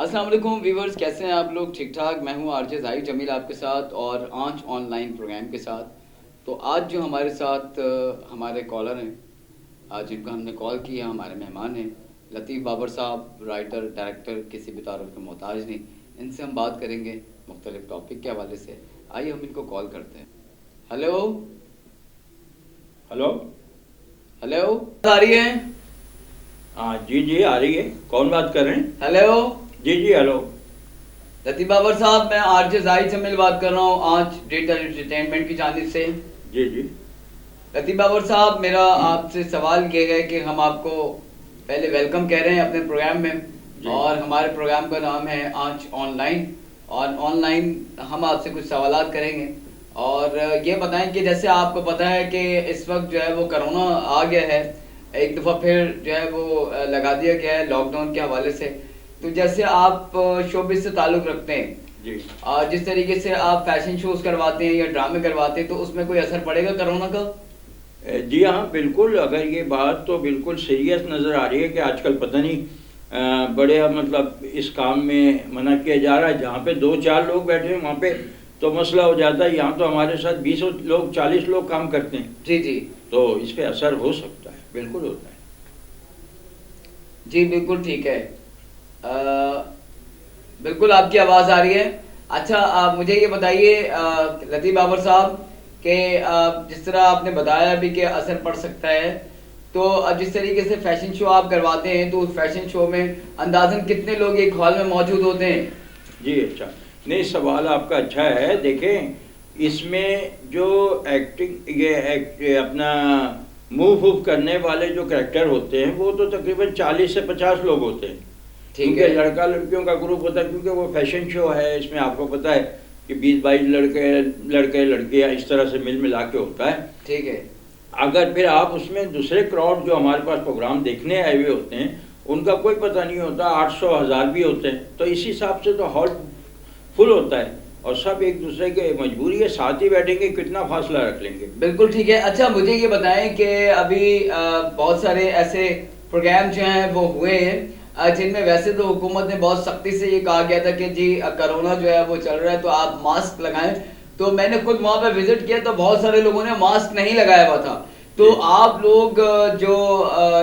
अस्सलाम वालेकुम व्यूवर्स, कैसे हैं आप लोग? ठीक ठाक। मैं हूं आरजे ज़ाहिर जमील आपके साथ और आंच ऑनलाइन प्रोग्राम के साथ। तो आज जो हमारे साथ हमारे कॉलर हैं, आज जिनको हमने कॉल किया, हमारे मेहमान हैं लतीफ़ बाबर साहब, राइटर डायरेक्टर, किसी भी तारुफ के मोहताज नहीं। इनसे हम बात करेंगे मुख्तलिफ टॉपिक के हवाले से। आइए हम इनको कॉल करते हैं। Hello hello. हेलो, आ रही है? हाँ जी जी आ रही है। कौन बात कर रहे हैं? हेलो जी जी हेलो। लतीफ़ बाबर साहब, मैं आरजे ज़ाहिर जमील बात कर रहा हूँ आंच डिजिटल एंटरटेनमेंट की जानिब से। जी जी लतीफ़ बाबर साहब, मेरा आपसे सवाल ये है कि हम आपको पहले वेलकम कह रहे हैं अपने प्रोग्राम में, जी और हमारे प्रोग्राम का नाम है आंच ऑनलाइन। और ऑनलाइन हम आपसे कुछ सवालात करेंगे और ये बताएं कि जैसे आपको पता है कि इस वक्त जो है वो कोरोना आ गया है, एक दफ़ा फिर जो है वो लगा दिया गया है लॉकडाउन के हवाले से। तो जैसे आप शोबिज़ से ताल्लुक़ रखते हैं, जी जिस तरीके से आप फैशन शोज़ करवाते हैं या ड्रामे करवाते हैं, तो उसमें कोई असर पड़ेगा कोरोना का? जी हाँ बिल्कुल। अगर ये बात तो बिल्कुल सीरियस नज़र आ रही है कि आजकल पता नहीं बड़े मतलब इस काम में मना किया जा रहा है। जहाँ पे 2-4 लोग बैठे हैं वहाँ पे तो मसला हो जाता है। यहाँ तो हमारे साथ 20 लोग 40 लोग काम करते हैं, जी जी तो इस पे असर हो सकता है, बिल्कुल होता है। जी, बिल्कुल ठीक है। बिल्कुल आपकी आवाज़ आ रही है। अच्छा, आप मुझे ये बताइए लतीफ़ बाबर साहब कि जिस तरह आपने बताया अभी कि असर पड़ सकता है, तो जिस तरीके से फैशन शो आप करवाते हैं, तो उस फैशन शो में अंदाज़न कितने लोग एक हॉल में मौजूद होते हैं? जी अच्छा, नहीं सवाल आपका अच्छा है। देखें, इसमें जो एक्टिंग ये अपना मूव वूव करने वाले जो करेक्टर होते हैं वो तो तकरीबन 40 से 50 लोग होते हैं, ठीक क्योंकि है। लड़का लड़कियों का ग्रुप होता है। क्योंकि वो फैशन शो है, इसमें आपको पता है कि 20-22 लड़के लड़कियां इस तरह से मिल मिला के होता है। ठीक है। अगर फिर आप उसमें दूसरे क्राउड जो हमारे पास प्रोग्राम देखने आए हुए होते हैं उनका कोई पता नहीं होता, 800-1000 भी होते हैं, तो इस हिसाब से तो हॉल फुल होता है और सब एक दूसरे के मजबूरी है साथ ही बैठेंगे, कितना फासला रख लेंगे। बिल्कुल ठीक है। अच्छा, मुझे ये बताएं कि अभी बहुत सारे ऐसे प्रोग्राम जो हैं वो हुए हैं जिनमें वैसे तो हुकूमत ने बहुत सख्ती से ये कहा गया था कि जी कोरोना जो है वो चल रहा है तो आप मास्क लगाएं। तो मैंने खुद वहाँ पे विजिट किया तो बहुत सारे लोगों ने मास्क नहीं लगाया हुआ था। तो जी आप लोग जो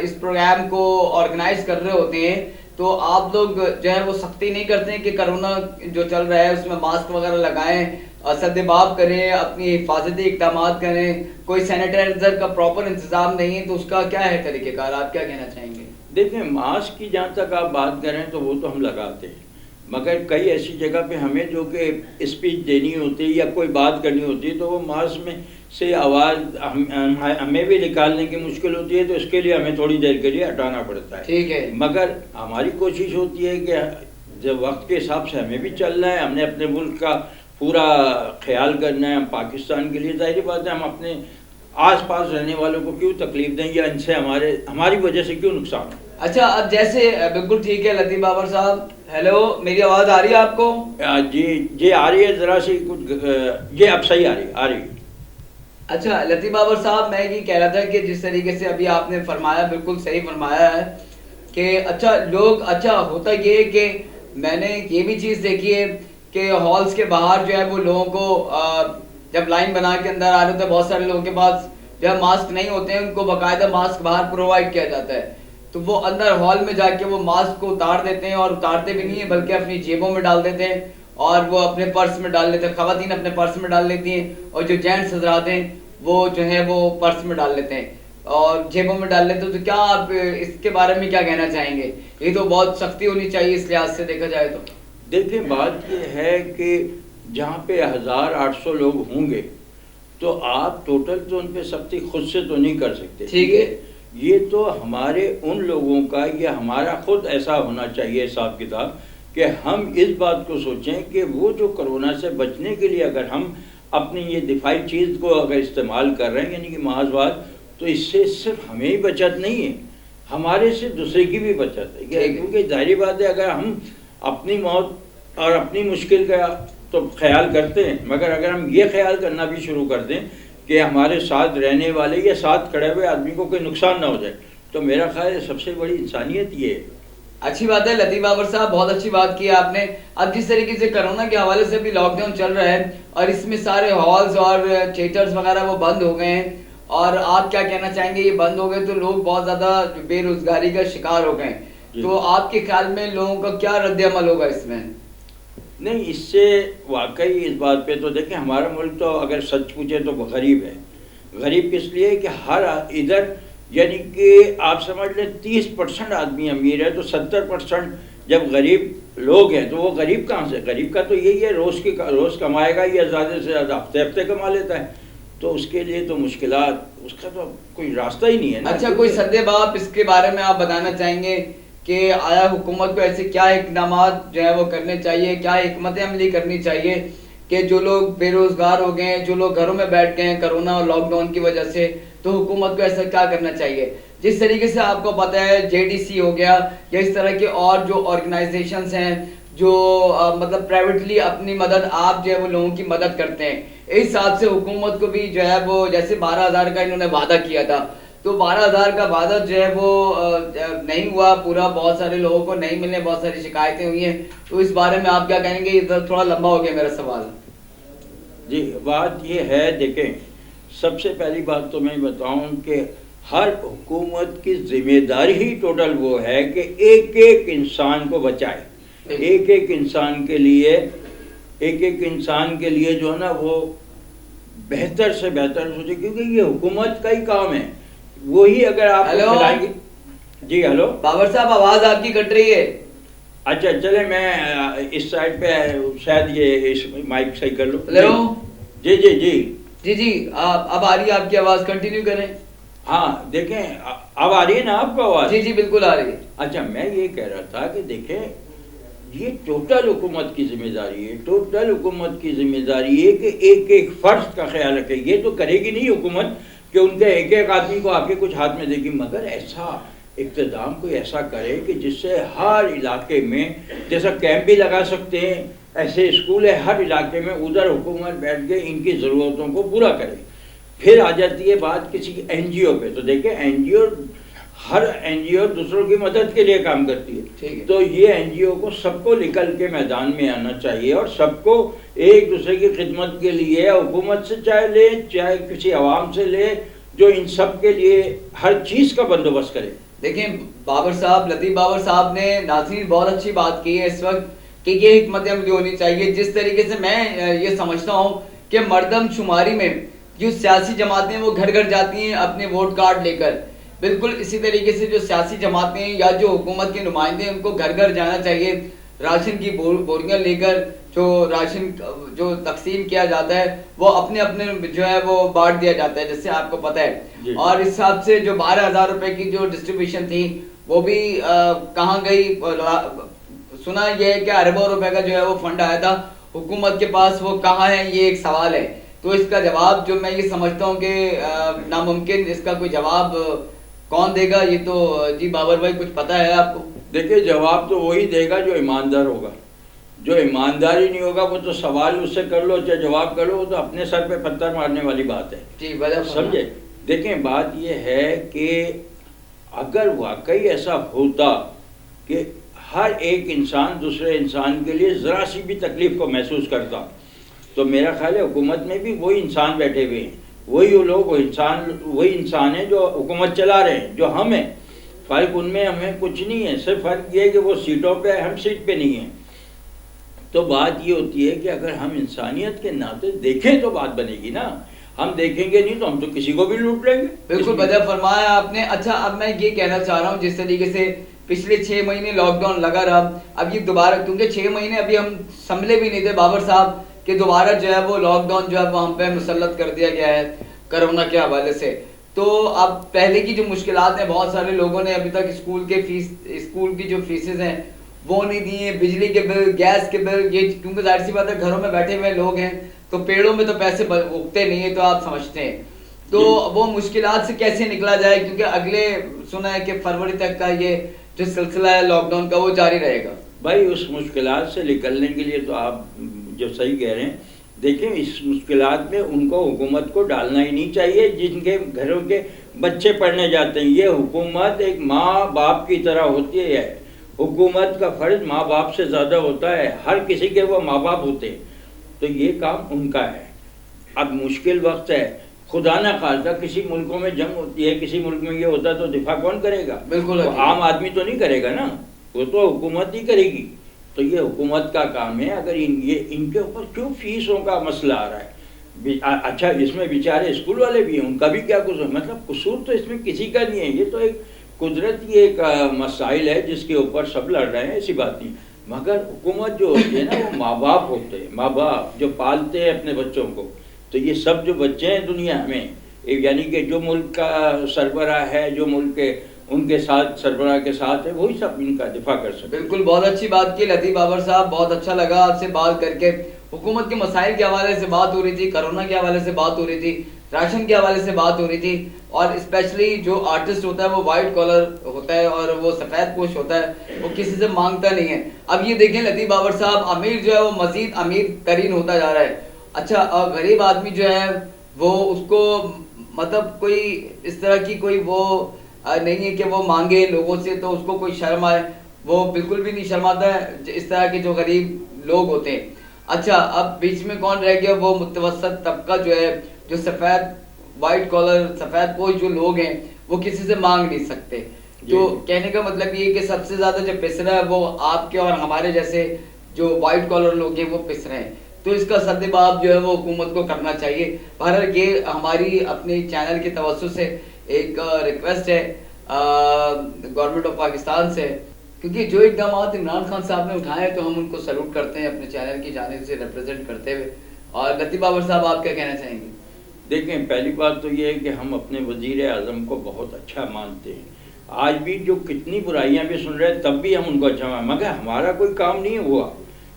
इस प्रोग्राम को ऑर्गेनाइज कर रहे होते हैं, तो आप लोग जो है वो सख्ती नहीं करते हैं कि कोरोना जो चल रहा है उसमें मास्क वगैरह लगाएं, सद्देबाब करें, अपनी हिफाजती इक़दाम करें, कोई सैनिटाइजर का प्रॉपर इंतजाम नहीं है, तो उसका क्या है तरीक़ेकार? आप क्या कहना चाहेंगे? देखें, मास्क की जहाँ तक आप बात करें तो वो तो हम लगाते हैं, मगर कई ऐसी जगह पे हमें जो कि स्पीच देनी होती है या कोई बात करनी होती है तो वो मास्क में से आवाज़ हमें भी निकालने की मुश्किल होती है, तो इसके लिए हमें थोड़ी देर के लिए हटाना पड़ता है। ठीक है। मगर हमारी कोशिश होती है कि जब वक्त के हिसाब से हमें भी चलना है, हमने अपने मुल्क का पूरा ख्याल करना है। हम पाकिस्तान के लिए ज़ाहिर बात है हम अपने आस पास रहने वालों को क्यों तकलीफ दें या इनसे हमारी वजह से क्यों नुकसान हो। अच्छा, अब जैसे बिल्कुल ठीक है लतीफ़ बाबर साहब। हेलो, मेरी आवाज़ आ रही है आपको? जी जी आ रही है, ज़रा सी कुछ ये अब सही आ रही है। अच्छा लतीफ़ बाबर साहब, मैं ये कह रहा था कि जिस तरीके से अभी आपने फरमाया, बिल्कुल सही फरमाया है कि अच्छा लोग, अच्छा होता ये है कि मैंने ये भी चीज़ देखी है कि हॉल्स के बाहर जो है वो लोगों को जब लाइन बना के अंदर आ रहे होते हैं, बहुत सारे लोगों के पास जो है मास्क नहीं होते हैं, उनको बाकायदा मास्क बाहर प्रोवाइड किया जाता है। तो वो अंदर हॉल में जाके वो मास्क को उतार देते हैं, और उतारते भी नहीं है बल्कि अपनी जेबों में डाल देते हैं, और वो अपने पर्स में डाल लेते हैं। ख़वातीन अपने पर्स में डाल लेती हैं और जो जेंट्स हज़रात हैं वो जो है वो पर्स में डाल लेते हैं और जेबों में डाल लेते हैं। तो क्या आप इसके बारे में क्या कहना चाहेंगे? ये तो बहुत सख्ती होनी चाहिए इस लिहाज से देखा जाए तो। देखिए, बात ये है कि जहाँ पे 1800 लोग होंगे तो आप टोटल तो उन पे सख्ती खुद से तो नहीं कर सकते। ठीक है। ये तो हमारे उन लोगों का या हमारा खुद ऐसा होना चाहिए हिसाब किताब कि हम इस बात को सोचें कि वो जो कोरोना से बचने के लिए अगर हम अपनी ये दिफाई चीज़ को अगर इस्तेमाल कर रहे हैं यानी कि मास्क, तो इससे सिर्फ हमें ही बचत नहीं है, हमारे से दूसरे की भी बचत है। क्योंकि जाहिर बात है अगर हम अपनी मौत और अपनी मुश्किल का तो ख्याल करते हैं, मगर अगर हम ये ख्याल करना भी शुरू कर दें कि हमारे साथ रहने वाले या साथ खड़े हुए आदमी को कोई नुकसान ना हो जाए, तो मेरा ख्याल है सबसे बड़ी इंसानियत ये है। अच्छी बात है लतीफ बाबर साहब, बहुत अच्छी बात की आपने। अब जिस तरीके से कोरोना के हवाले से भी लॉकडाउन चल रहा है और इसमें सारे हॉल्स और थिएटर्स वगैरह वो बंद हो गए हैं, और आप क्या कहना चाहेंगे, ये बंद हो गए तो लोग बहुत ज्यादा बेरोजगारी का शिकार हो गए, तो आपके ख्याल में लोगों का क्या रद्द-ए-अमल होगा इसमें? नहीं, इससे वाकई इस बात पे तो देखें, हमारा मुल्क तो अगर सच पूछे तो गरीब है। गरीब किस लिए कि हर इधर यानी कि आप समझ लें 30% आदमी अमीर है तो 70% जब गरीब लोग हैं तो वो गरीब कहाँ से? गरीब का तो यही है रोज़ कमाएगा या ज़्यादा से ज़्यादा हफ्ते हफ्ते कमा लेता है, तो उसके लिए तो मुश्किलात, उसका तो कोई रास्ता ही नहीं है ना। अच्छा, कोई सद्देबाप इसके बारे में आप बताना चाहेंगे कि आया हुकूमत को ऐसे क्या इकदाम जो है वो करने चाहिए, क्या हिकमत अमली करनी चाहिए कि जो लोग बेरोजगार हो गए हैं, जो लोग घरों में बैठ गए हैं कोरोना और लॉकडाउन की वजह से, तो हुकूमत को ऐसा क्या करना चाहिए? जिस तरीके से आपको पता है जेडीसी हो गया या इस तरह के और जो ऑर्गेनाइजेशंस हैं जो मतलब प्राइवेटली अपनी मदद आप जो है वो लोगों की मदद करते हैं, इस हिसाब से हुकूमत को भी जो है वो जैसे 12,000 का इन्होंने वादा किया था, तो 12,000 का वादा जो है वो नहीं हुआ पूरा, बहुत सारे लोगों को नहीं मिलने, बहुत सारी शिकायतें हुई हैं, तो इस बारे में आप क्या कहेंगे? इधर थोड़ा लंबा हो गया मेरा सवाल। जी, बात ये है, देखें सबसे पहली बात तो मैं बताऊं कि हर हुकूमत की जिम्मेदारी ही टोटल वो है कि एक एक इंसान को बचाए, एक एक इंसान के लिए जो है ना वो बेहतर से बेहतर सोचे, क्योंकि ये हुकूमत का ही काम है। वही अगर आप खिलाएंगे। जी हेलो बाबर साहब, आवाज आपकी कट रही है। अच्छा चले, मैं इस साइड पे शायद ये इस माइक सही कर लो। हेलो जी जी जी जी जी, अब आ रही है आपकी आवाज, कंटिन्यू करें। हाँ देखें, अब आ रही है ना आपको आवाज? जी जी बिल्कुल आ रही है। अच्छा, मैं ये कह रहा था कि देखें ये टोटल हुकूमत की जिम्मेदारी है, टोटल हुकूमत की जिम्मेदारी है कि एक एक फर्द का ख्याल रखे। ये तो करेगी नहीं हुकूमत कि उनके एक एक आदमी को आके कुछ हाथ में देगी, मगर ऐसा इक़्तिदाम कोई ऐसा करे कि जिससे हर इलाके में, जैसा कैंप भी लगा सकते हैं, ऐसे स्कूल है हर इलाके में, उधर हुकूमत बैठ के इनकी ज़रूरतों को पूरा करे। फिर आ जाती है बात किसी एनजीओ पे, तो देखें एनजीओ, हर एनजीओ दूसरों की मदद के लिए काम करती है, तो ये एनजीओ को सबको निकल के मैदान में आना चाहिए और सबको एक दूसरे की खिदमत के लिए हुकूमत से चाहे ले चाहे किसी आवाम से ले, जो इन सब के लिए हर चीज़ का बंदोबस्त करे। देखें बाबर साहब, लतीफ बाबर साहब ने नाज़रीन बहुत अच्छी बात की है इस वक्त कि ये हिकमत अमली होनी चाहिए। जिस तरीके से मैं ये समझता हूँ कि मर्दमशुमारी में जो सियासी जमातें वो घर घर जाती हैं अपने वोट कार्ड लेकर, बिल्कुल इसी तरीके से जो सियासी जमातें या जो हुकूमत के नुमाइंदे उनको घर घर जाना चाहिए, राशन की बोरियां लेकर जो राशन जो तकसीम किया जाता है वो अपने अपने जो है वो बांट दिया जाता है, जैसे आपको पता है। और इस हिसाब से जो 12,000 रुपए की जो डिस्ट्रीब्यूशन थी वो भी कहाँ गई, सुना ये है कि अरबों रुपए का जो है वो फंड आया था हुकूमत के पास, वो कहाँ है ये एक सवाल है। तो इसका जवाब जो मैं ये समझता हूँ कि नामुमकिन, इसका कोई जवाब कौन देगा? ये तो जी बाबर भाई कुछ पता है आपको? देखिए जवाब तो वही देगा जो ईमानदार होगा, जो ईमानदार ही नहीं होगा वो तो सवाल उससे कर लो चाहे जवाब कर लो, वो तो अपने सर पे पत्थर मारने वाली बात है। जी समझे? देखें बात ये है कि अगर वाकई ऐसा होता कि हर एक इंसान दूसरे इंसान के लिए ज़रा सी भी तकलीफ को महसूस करता, तो मेरा ख्याल है हुकूमत में भी वही इंसान बैठे हुए हैं, वही वो लोग, वही इंसान है जो हुकूमत चला रहे हैं, जो हम हैं। फ़र्क उनमें हमें कुछ नहीं है, सिर्फ फ़र्क ये है कि वो सीटों पे, हम सीट पे नहीं हैं। तो बात ये होती है कि अगर हम इंसानियत के नाते देखें तो बात बनेगी ना, हम देखेंगे नहीं तो हम तो किसी को भी लूट लेंगे। बिल्कुल बदल फरमाया आपने। अच्छा, अब मैं ये कहना चाह रहा हूँ, जिस तरीके से पिछले 6 महीने लॉकडाउन लगा रहा, अब ये दोबारा, क्योंकि 6 महीने अभी हम संभले भी नहीं थे बाबर साहब कि दोबारा जो है वो लॉकडाउन जो है वो हम पे मुसल्लत कर दिया गया है कोरोना के हवाले से। तो अब पहले की जो मुश्किलात हैं, बहुत सारे लोगों ने अभी तक स्कूल की जो फीसेज हैं वो नहीं दी हैं, बिजली के बिल, गैस के बिल, ये क्योंकि जाहिर सी बात है घरों में बैठे हुए लोग हैं तो पेड़ों में तो पैसे उगते नहीं है, तो आप समझते हैं। तो वो मुश्किलात से कैसे निकला जाए, क्योंकि अगले सुना है कि फरवरी तक का ये जो सिलसिला है लॉकडाउन का वो जारी रहेगा। भाई उस मुश्किलात से निकलने के लिए तो आप जो सही कह रहे हैं, देखिए इस मुश्किलात में उनको हुकूमत को डालना ही नहीं चाहिए जिनके घरों के बच्चे पढ़ने जाते हैं। ये हुकूमत एक माँ बाप की तरह होती है, हुकूमत का फर्ज माँ बाप से ज़्यादा होता है, हर किसी के वो माँ बाप होते हैं, तो ये काम उनका है। अब मुश्किल वक्त है, खुदा ना खास्ता किसी मुल्कों में जंग होती है, किसी मुल्क में ये होता है, तो दिफा कौन करेगा? बिल्कुल तो आम आदमी तो नहीं करेगा ना, वो तो हुकूमत ही करेगी। तो ये हुकूमत का काम है। अगर इनके ऊपर क्यों फीसों का मसला आ रहा है? अच्छा, इसमें बेचारे स्कूल वाले भी हैं, उनका भी क्या कसूर? मतलब कसूर तो इसमें किसी का नहीं है, ये तो एक कुदरती एक मसाइल है जिसके ऊपर सब लड़ रहे हैं, ऐसी बात नहीं। मगर हुकूमत जो होती है ना, वो माँ बाप होते हैं, माँ बाप जो पालते हैं अपने बच्चों को। तो ये सब जो बच्चे हैं दुनिया में, यानी कि जो मुल्क का सरबराह है, जो मुल्क के उनके साथ सरबराह के साथ है, वही सब इनका दिफा कर सकते। बिल्कुल, बहुत अच्छी बात की लतीफ़ बाबर साहब, बहुत अच्छा लगा आपसे बात करके। हुकूमत के मसाइल के हवाले से बात हो रही थी, कोरोना के हवाले से बात हो रही थी, राशन के हवाले से बात हो रही थी, और स्पेशली जो आर्टिस्ट होता है वो वाइट कॉलर होता है और वो सफ़ेद पोश होता है, वो किसी से मांगता नहीं है। अब ये देखें लतीफ़ बाबर साहब, अमीर जो है वो मज़ीद अमीर तरीन होता जा रहा है। अच्छा, और गरीब आदमी जो है वो उसको मतलब कोई इस तरह की कोई वो नहीं है कि वो मांगे लोगों से तो उसको कोई शर्म आए, वो बिल्कुल भी नहीं शर्माता है इस तरह के जो गरीब लोग होते हैं। अच्छा, अब बीच में कौन रह गया? वो मुतवसत तबका जो है, जो सफ़ेद वाइट कॉलर सफ़ेद पोश जो लोग हैं, वो किसी से मांग नहीं सकते। तो कहने का मतलब ये है कि सबसे ज़्यादा जो पिस रहा है वो आपके और हमारे जैसे जो वाइट कॉलर लोग हैं वो पिस रहे हैं। तो इसका सद्देबाब जो है वो हुकूमत को करना चाहिए। बहरहाल ये हमारी अपने चैनल के तवज्जो से एक रिक्वेस्ट है गवर्नमेंट ऑफ पाकिस्तान से, क्योंकि जो इक़दामात इमरान खान साहब ने उठाए हैं तो हम उनको सैल्यूट करते हैं अपने चैनल की जानिब से रिप्रेजेंट करते हुए। और लतीफ़ बाबर साहब, आप क्या कहना चाहेंगे? देखें, पहली बात तो ये है कि हम अपने वज़ीर आज़म को बहुत अच्छा मानते हैं। आज भी जो कितनी बुराइयां भी सुन रहे हैं तब भी हम उनको अच्छा मानते, मगर हमारा कोई काम नहीं हुआ,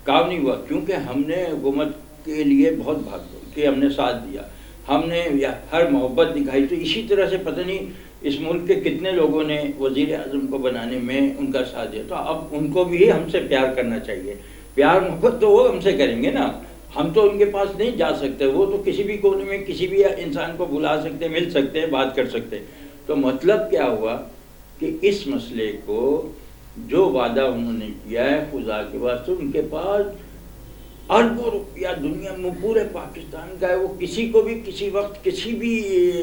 क्योंकि हमने हुकूमत के लिए बहुत भाग के हमने साथ दिया, हमने हर मोहब्बत दिखाई। तो इसी तरह से पता नहीं इस मुल्क के कितने लोगों ने वज़ीर आज़म को बनाने में उनका साथ दिया। तो अब उनको भी हमसे प्यार करना चाहिए। प्यार मोहब्बत तो वो हमसे करेंगे ना, हम तो उनके पास नहीं जा सकते। वो तो किसी भी कोने में किसी भी इंसान को बुला सकते, मिल सकते हैं, बात कर सकते हैं। तो मतलब क्या हुआ कि इस मसले को जो वादा उन्होंने किया है, खुदा के वास्ते उनके पास अरबों रुपया दुनिया में पूरे पाकिस्तान का है। वो किसी को भी किसी वक्त किसी भी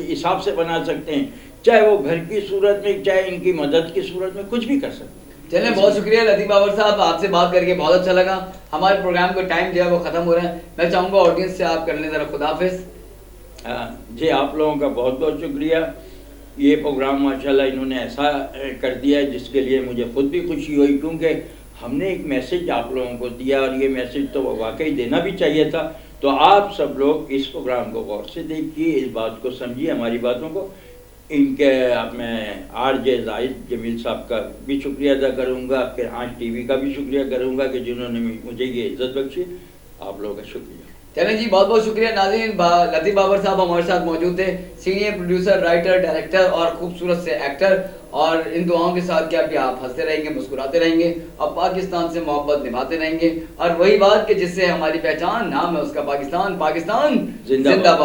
हिसाब से बना सकते हैं, चाहे वो घर की सूरत में, चाहे इनकी मदद की सूरत में, कुछ भी कर सकते हैं। चलिए, बहुत शुक्रिया लतीफ़ बाबर साहब, आपसे बात करके बहुत अच्छा लगा। हमारे प्रोग्राम का टाइम जो है वो ख़त्म हो रहा है। मैं चाहूँगा ऑडियंस से आप कर लें ज़रा खुदाफिज। जी, आप लोगों का बहुत बहुत शुक्रिया। ये प्रोग्राम माशाल्लाह इन्होंने ऐसा कर दिया है जिसके लिए मुझे खुद भी खुशी हुई, क्योंकि हमने एक मैसेज आप लोगों को दिया और ये मैसेज तो वाकई देना भी चाहिए था। तो आप सब लोग इस प्रोग्राम को गौर से देखिए, इस बात को समझिए, हमारी बातों को। इनके मैं आरजे जाहिद जमील साहब का भी शुक्रिया अदा करूँगा, फिर आज टीवी का भी शुक्रिया करूँगा कि जिन्होंने मुझे ये इज़्ज़त बख्शी। आप लोगों का शुक्रिया। चलें जी, बहुत बहुत शुक्रिया नाज़रीन। लतीफ़ बाबर साहब हमारे साथ मौजूद थे, सीनियर प्रोड्यूसर, राइटर, डायरेक्टर और खूबसूरत से एक्टर। और इन दुआओं के साथ कि अभी आप हंसते रहेंगे, मुस्कुराते रहेंगे और पाकिस्तान से मोहब्बत निभाते रहेंगे। और वही बात कि जिससे हमारी पहचान, नाम है उसका पाकिस्तान। पाकिस्तान जिंदाबाद।